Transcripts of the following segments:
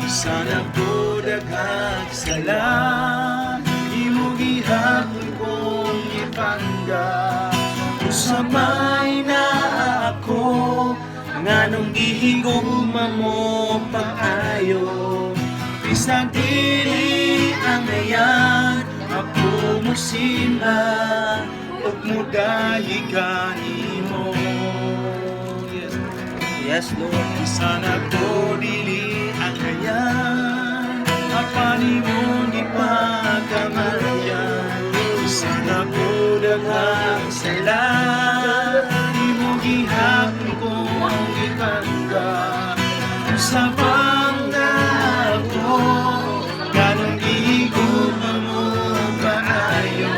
Sana po daghang sala, imo gihapon kong ipangga. Usamay na ako, nganong gihigugma mo pag-ayo. Bisag dili ang ayan, ako mo simba, ug mudahi ka nimo. Yes, Lord. Sana ko dili ang ayan, apanimong ipagkamalayan. Sana ko daghang sala, imo gihapon kong ipangga. Sa bang na ako, ganong gihigugma mo paayo.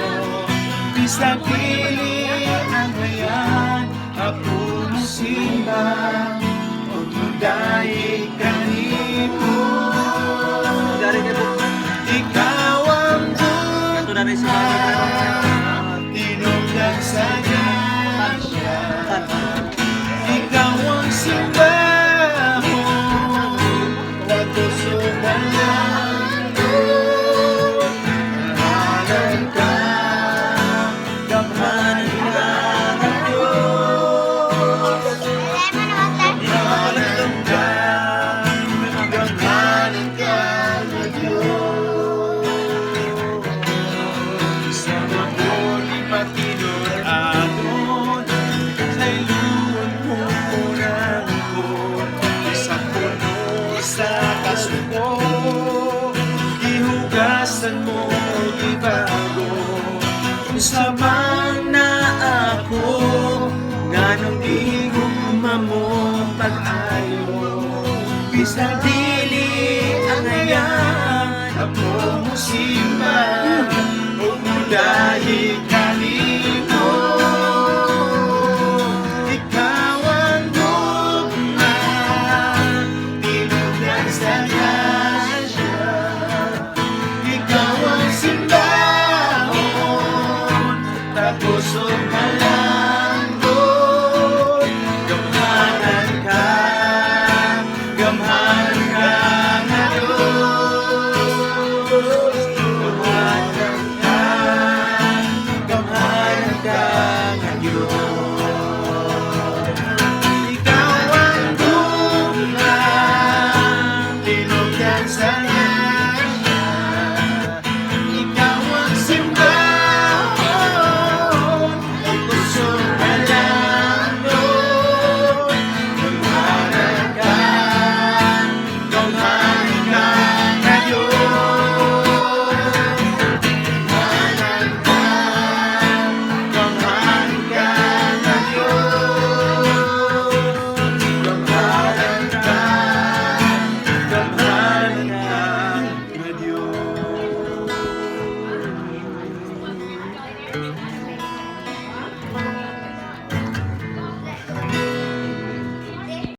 Bisag dili ang ayan, ako mo simba, ug mudahi ka nimo. Dari kayo po. Ikaw ang Ito na rin si Mama. tinugtog sa grasya. Ikaw ang simbahon na puso ng mundo. Kamahalan ka, kamahalan ka ng Diyos. Kamahalan ka, kamahalan ka ng Diyos. Sa mabuti matinod-anod, sa iluon mo rangkot, sa puno sa kasuko, ihugasan mo ibago. Sa man na ako, nganong gihigugma mo pag-ayo. Bisag dili ang ayan, ako mo simba, ug mudahi ka nimo. Ikaw ang gugma, tinugtog sa grasya. Ikaw ang simbahon, tapos ang malangkot. Gamhanan ka, gamhanan ka nga Diyos. Gamhanan ka, gamhanan ka nga Diyos. Ikaw ang gugma, tinugtog sa grasya. Ikaw ang simbahon, ang pusong malangkot. Gamhanan ka, gamhanan ka nga Diyos. Gamhanan ka, gamhanan ka nga Diyos. Gamhanan ka, gamhanan ka nga Diyos.